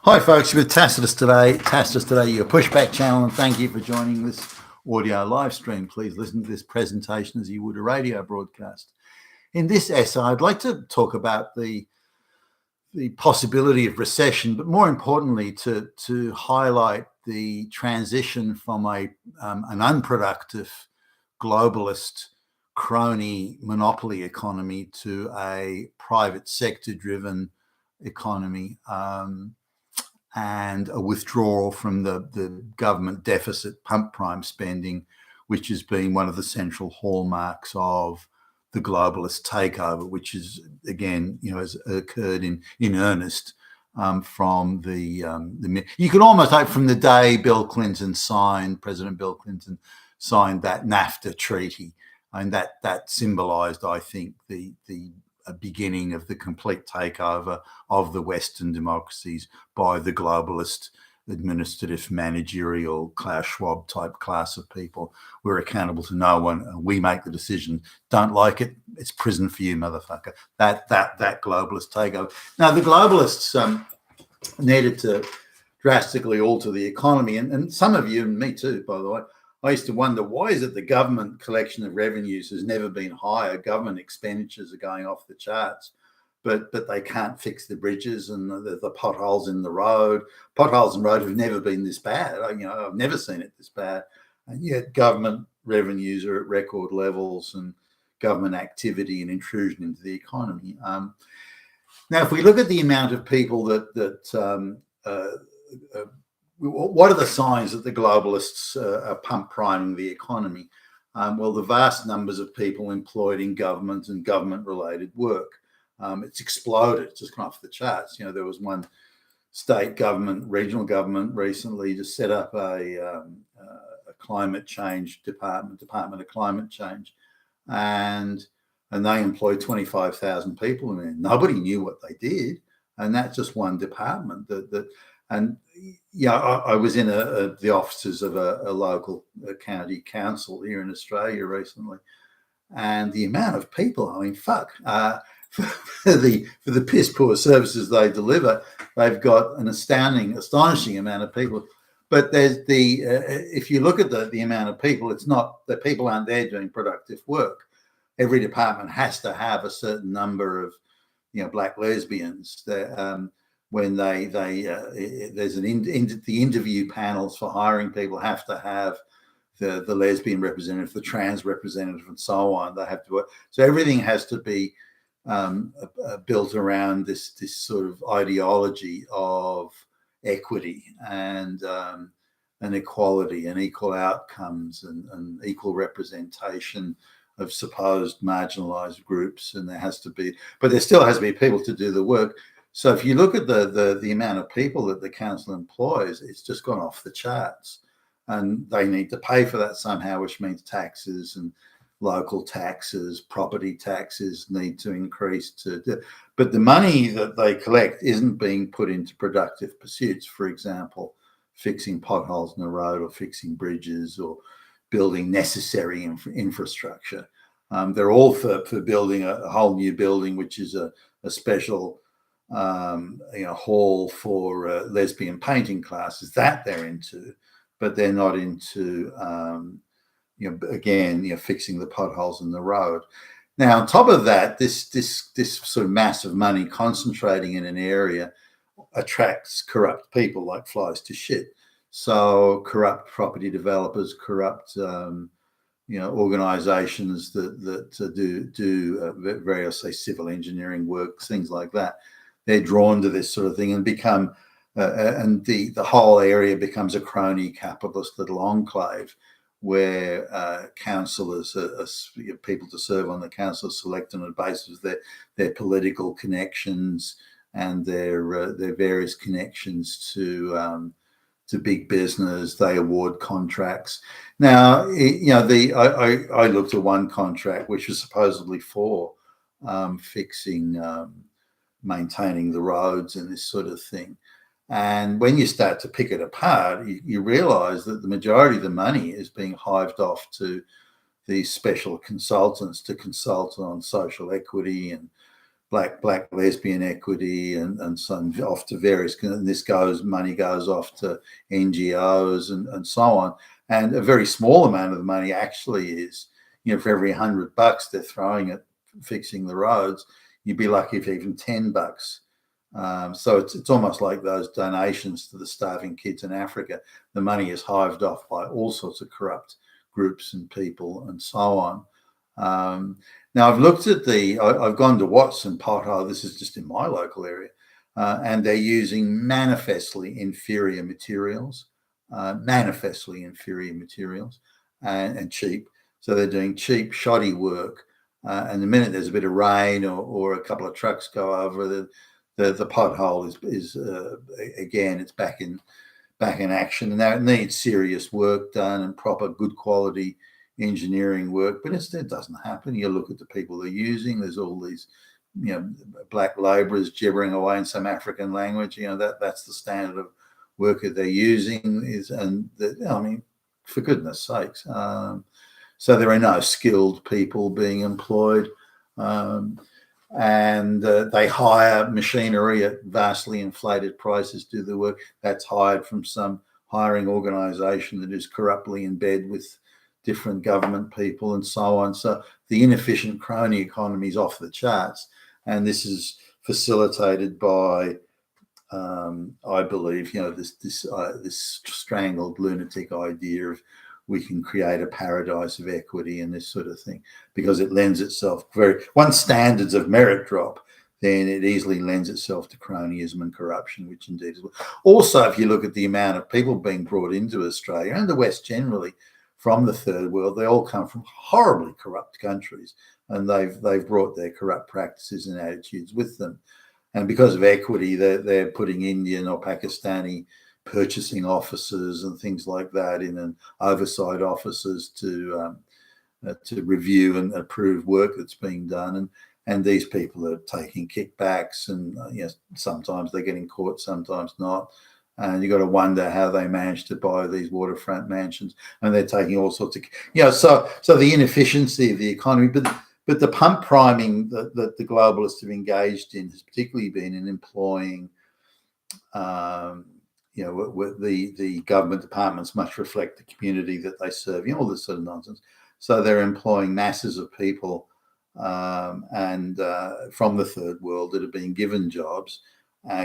Hi folks, you're with Tacitus today. Tacitus today, your pushback channel, and thank you for joining this audio live stream. Please listen to this presentation as you would a radio broadcast. In this essay, I'd like to talk about the possibility of recession, but more importantly, to highlight the transition from an unproductive globalist crony monopoly economy to a private sector driven economy. And a withdrawal from the government deficit pump prime spending, which has been one of the central hallmarks of the globalist takeover, which is, again, has occurred in earnest from you could almost like from the day President Bill Clinton signed that NAFTA treaty, and that symbolized, I think, the beginning of the complete takeover of the Western democracies by the globalist administrative managerial Klaus Schwab type class of people. We're accountable to no one. We make the decision. Don't like it, it's prison for you, motherfucker. That globalist takeover. Now the globalists needed to drastically alter the economy, and some of you, and me too, by the way, I used to wonder, why is it the government collection of revenues has never been higher? Government expenditures are going off the charts, but they can't fix the bridges and the potholes in the road. Potholes in the road have never been this bad. I've never seen it this bad. And yet government revenues are at record levels, and government activity and intrusion into the economy. Now, if we look at the amount of people what are the signs that the globalists are pump priming the economy? Well, the vast numbers of people employed in government and government-related work. It's exploded. It's just gone off the charts. There was one state government, regional government recently just set up a climate change Department of Climate Change, and they employed 25,000 people in there. Nobody knew what they did, and that's just one department. I was in the offices of a local county council here in Australia recently, and the amount of people, for the piss poor services they deliver, they've got an astonishing amount of people. But there's if you look at the amount of people, it's not that people aren't there doing productive work. Every department has to have a certain number of black lesbians. When there's the interview panels for hiring people have to have the lesbian representative, the trans representative, and so on. They have to work. So everything has to be built around this sort of ideology of equity and equality and equal outcomes and equal representation of supposed marginalized groups. And there still has to be people to do the work. So if you look at the amount of people that the council employs, it's just gone off the charts, and they need to pay for that somehow, which means taxes and local taxes, property taxes need to increase but the money that they collect isn't being put into productive pursuits. For example, fixing potholes in the road, or fixing bridges, or building necessary infrastructure. They're all for building a whole new building, which is a special hall for lesbian painting classes. That they're into, but they're not into fixing the potholes in the road. Now, on top of that, this sort of massive money concentrating in an area attracts corrupt people like flies to shit. So corrupt property developers, corrupt organizations that do various, say, civil engineering work, things like that. They're drawn to this sort of thing and become, and the whole area becomes a crony capitalist little enclave where councillors, people to serve on the council, are selected on the basis of their political connections and their various connections to big business. They award contracts. Now, I looked at one contract which was supposedly for fixing. Maintaining the roads and this sort of thing. And when you start to pick it apart, you realize that the majority of the money is being hived off to these special consultants to consult on social equity and black lesbian equity, and some off to various, and money goes off to NGOs and so on. And a very small amount of the money actually is, for every $100 they're throwing at fixing the roads, you'd be lucky if even $10. So it's almost like those donations to the starving kids in Africa. The money is hived off by all sorts of corrupt groups and people and so on. Now I've looked at I've gone to Watson pothole. This is just in my local area, and they're using manifestly inferior materials, and cheap. So they're doing cheap, shoddy work, and the minute there's a bit of rain or a couple of trucks go over, the pothole is again, it's back in action. And now it needs serious work done and proper, good quality engineering work, but it doesn't happen. You look at the people they're using. There's all these, black labourers gibbering away in some African language. That's the standard of work that they're using. For goodness sakes. So there are no skilled people being employed, and they hire machinery at vastly inflated prices to do the work. That's hired from some hiring organisation that is corruptly in bed with different government people and so on. So the inefficient crony economy is off the charts, and this is facilitated by, I believe, this strangled lunatic idea of we can create a paradise of equity and this sort of thing, because it lends itself once standards of merit drop, then it easily lends itself to cronyism and corruption, which indeed is. Also, if you look at the amount of people being brought into Australia and the West generally from the third world, they all come from horribly corrupt countries, and they've brought their corrupt practices and attitudes with them. And because of equity, they're putting Indian or Pakistani purchasing officers and things like that in, and oversight officers to review and approve work that's being done. And these people are taking kickbacks, and sometimes they're getting caught, sometimes not. And you've got to wonder how they managed to buy these waterfront mansions, and they're taking all sorts of, so the inefficiency of the economy, but the pump priming that the globalists have engaged in has particularly been in employing, the government departments must reflect the community that they serve, all this sort of nonsense. So they're employing masses of people, and from the third world that have been given jobs,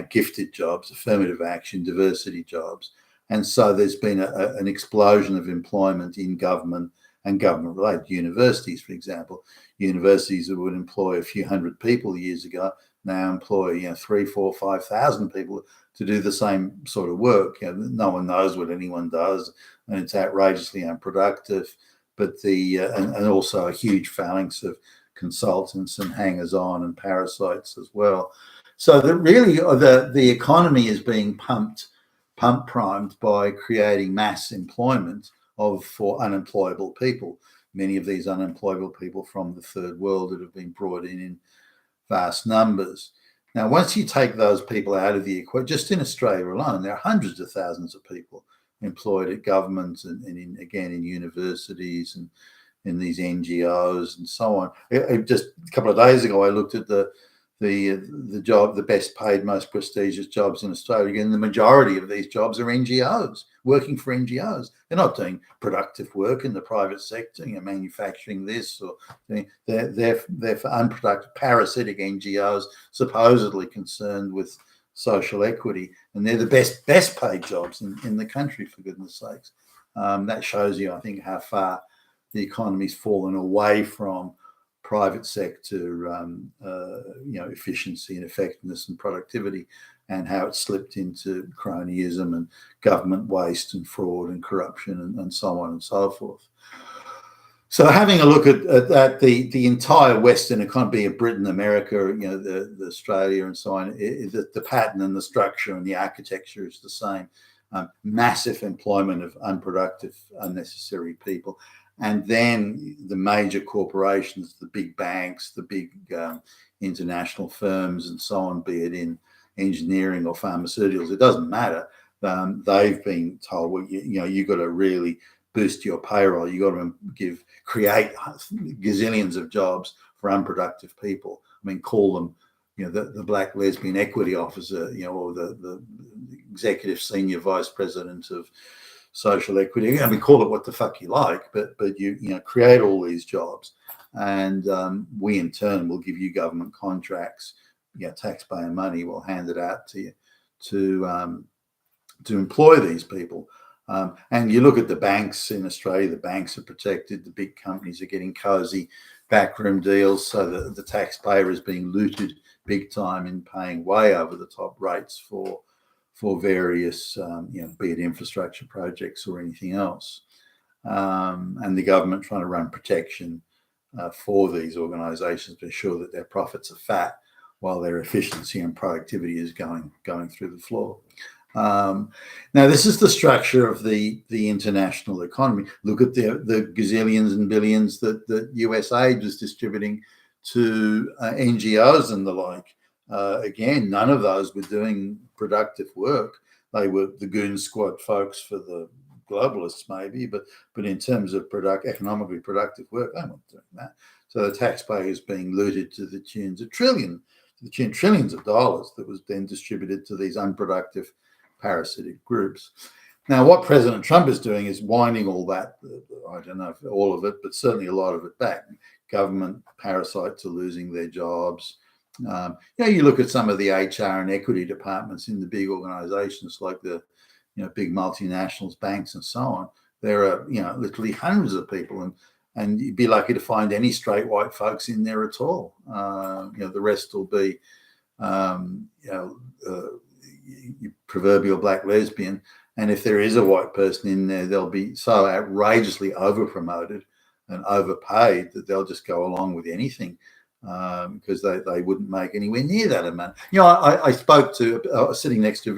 gifted jobs, affirmative action, diversity jobs. And so there's been an explosion of employment in government and government-related universities, for example. Universities that would employ a few hundred people years ago now employ 3,000, 4,000, 5,000 people to do the same sort of work. No one knows what anyone does, and it's outrageously unproductive. But and also a huge phalanx of consultants and hangers-on and parasites as well. So that really the economy is being pump primed by creating mass employment for unemployable people. Many of these unemployable people from the third world that have been brought in vast numbers. Now, once you take those people out of the equation, just in Australia alone, there are hundreds of thousands of people employed at governments and in universities and in these NGOs and so on. Just a couple of days ago, I looked at the job, the best paid, most prestigious jobs in Australia. Again, the majority of these jobs are NGOs, working for NGOs. They're not doing productive work in the private sector, manufacturing this, or they're for unproductive, parasitic NGOs, supposedly concerned with social equity, and they're the best paid jobs in the country, for goodness sakes. That shows you, I think, how far the economy's fallen away from private sector, efficiency and effectiveness and productivity, and how it slipped into cronyism and government waste and fraud and corruption and so on and so forth. So having a look at that, the entire Western economy of Britain, America, the Australia and so on, the pattern and the structure and the architecture is the same. Massive employment of unproductive, unnecessary people. And then the major corporations, the big banks, the big international firms and so on, be it in engineering or pharmaceuticals, it doesn't matter. They've been told, well, you've got to really boost your payroll. You've got to create gazillions of jobs for unproductive people. I mean, call them the black lesbian equity officer, or the executive senior vice president of social equity. I mean, call it what the fuck you like, but you create all these jobs, and we in turn will give you government contracts. Taxpayer money will hand it out to you to employ these people. And you look at the banks in Australia, the banks are protected, the big companies are getting cozy backroom deals, so the taxpayer is being looted big time in paying way over the top rates for various, be it infrastructure projects or anything else. And the government trying to run protection for these organisations to ensure that their profits are fat while their efficiency and productivity is going through the floor. Now, this is the structure of the international economy. Look at the gazillions and billions that US aid is distributing to NGOs and the like. Again, none of those were doing productive work. They were the goon squad folks for the globalists, maybe, but in terms of economically productive work, they weren't doing that. So the taxpayer is being looted to the tunes of trillions of dollars that was then distributed to these unproductive parasitic groups. Now, what President Trump is doing is winding all that, I don't know if all of it, but certainly a lot of it back. Government parasites are losing their jobs. You look at some of the HR and equity departments in the big organizations like the big multinationals, banks, and so on. There are literally hundreds of people, and you'd be lucky to find any straight white folks in there at all. The rest will be your proverbial black lesbian, and if there is a white person in there, they'll be so outrageously over promoted and overpaid that they'll just go along with anything because they wouldn't make anywhere near that amount. I spoke to sitting next to a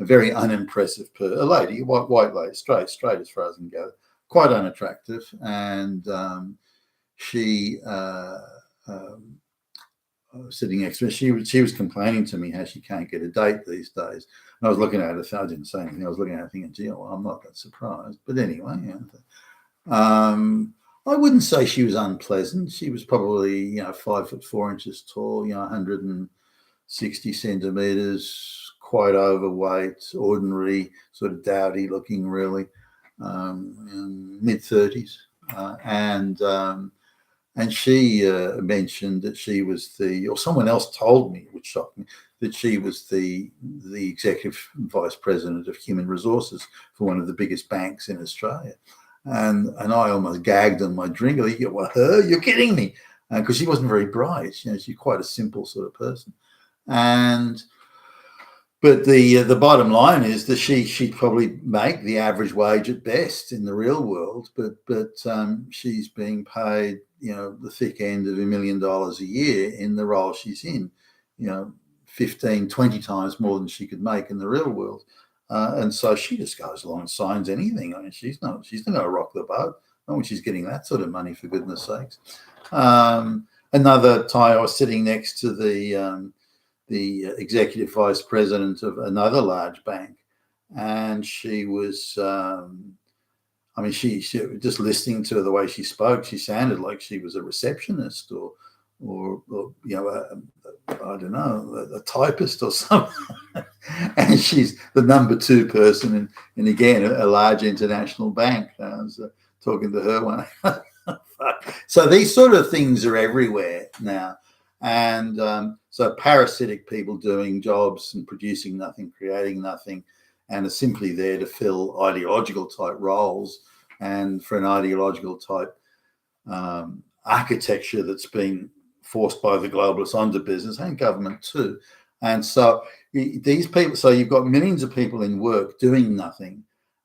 very unimpressive a lady, white lady, straight as far as I can go, quite unattractive, and she sitting next to her, she was complaining to me how she can't get a date these days. And I was looking at her, I didn't say anything. I was looking at her thinking, gee, well, I'm not that surprised. But anyway, I wouldn't say she was unpleasant. She was probably 5'4" tall, 160 centimeters, quite overweight, ordinary, sort of dowdy looking, really, mid-30s, and she mentioned that she was or someone else told me, which shocked me, that she was the executive vice president of human resources for one of the biggest banks in Australia. And I almost gagged on my drink. I think, well, her? You're kidding me. Because she wasn't very bright. She's quite a simple sort of person. But the bottom line is that she'd probably make the average wage at best in the real world, but she's being paid the thick end of $1 million a year in the role she's in, 15, 20 times more than she could make in the real world, and so she just goes along and signs anything. I mean, she's not going to rock the boat. Not when she's getting that sort of money, for goodness sakes. Another time I was sitting next to the executive vice president of another large bank, and she was, she just listening to the way she spoke, she sounded like she was a receptionist or I don't know, a typist or something. And she's the number 2 person in again a large international bank. I was talking to her one. So these sort of things are everywhere now. And so parasitic people doing jobs and producing nothing, creating nothing, and are simply there to fill ideological type roles and for an ideological type architecture that's been forced by the globalists onto business and government too. And so these people, so you've got millions of people in work doing nothing.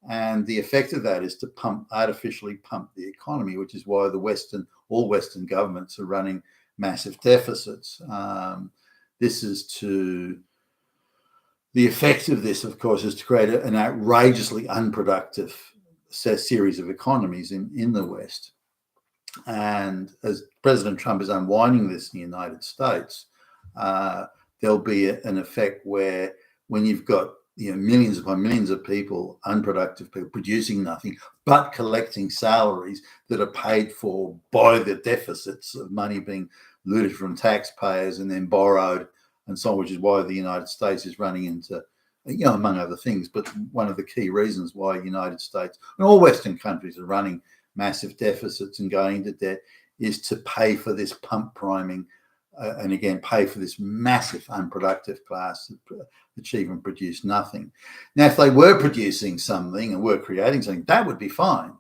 And the effect of that is to artificially pump the economy, which is why all Western governments are running massive deficits. The effect of this, of course, is to create an outrageously unproductive series of economies in the West. And as President Trump is unwinding this in the United States, there'll be an effect where when you've got millions upon millions of people, unproductive people, producing nothing, but collecting salaries that are paid for by the deficits of money being looted from taxpayers and then borrowed and so on, which is why the United States is running into, among other things, but one of the key reasons why the United States and all Western countries are running massive deficits and going into debt is to pay for this pump priming and again, pay for this massive unproductive class that achieve and produce nothing. Now, if they were producing something and were creating something, that would be fine.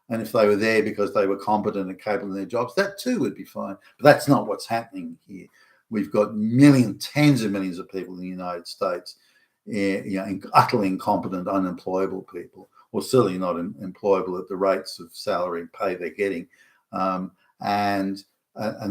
And if they were there because they were competent and capable in their jobs, that too would be fine. But that's not what's happening here. We've got tens of millions of people in the United States, utterly incompetent, unemployable people, or certainly not employable at the rates of salary and pay they're getting. And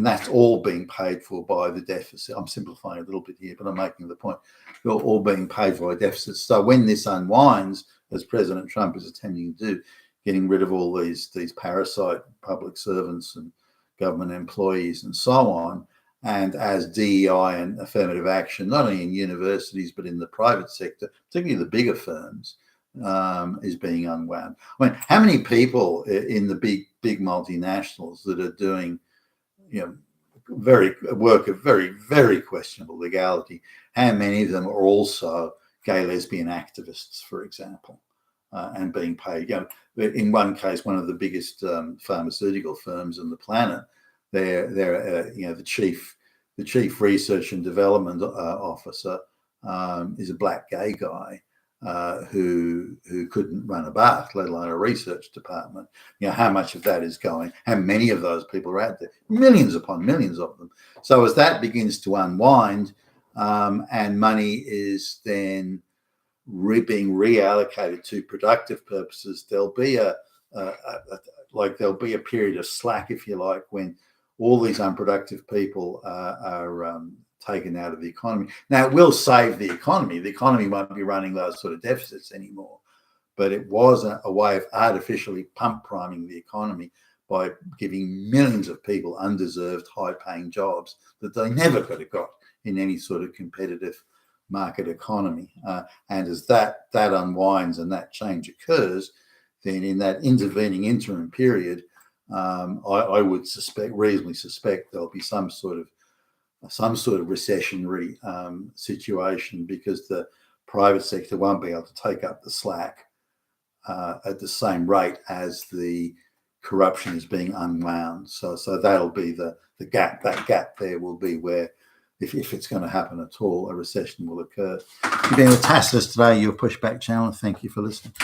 that's all being paid for by the deficit. I'm simplifying a little bit here, but I'm making the point. They're all being paid for by deficits. So when this unwinds, as President Trump is attempting to do, getting rid of all these parasite public servants and government employees and so on, and as DEI and affirmative action, not only in universities, but in the private sector, particularly the bigger firms, is being unwound. I mean, how many people in the big multinationals that are doing work of very, very questionable legality, how many of them are also gay, lesbian activists, for example, and being paid? In one case, one of the biggest pharmaceutical firms on the planet, they're the chief research and development officer is a black gay guy. Who couldn't run a bath, let alone a research department. How much of that is going? How many of those people are out there? Millions upon millions of them. So as that begins to unwind, and money is then being reallocated to productive purposes, there'll be a period of slack, if you like, when all these unproductive people are taken out of the economy. Now, it will save the economy. The economy won't be running those sort of deficits anymore. But it was a way of artificially pump priming the economy by giving millions of people undeserved high-paying jobs that they never could have got in any sort of competitive market economy. And as that unwinds and that change occurs, then in that intervening interim period, I would reasonably suspect there'll be some sort of recessionary situation, because the private sector won't be able to take up the slack at the same rate as the corruption is being unwound. So that'll be the gap. That gap there will be where, if it's going to happen at all, a recession will occur. You've been with Tacitus today, your Pushback channel. Thank you for listening.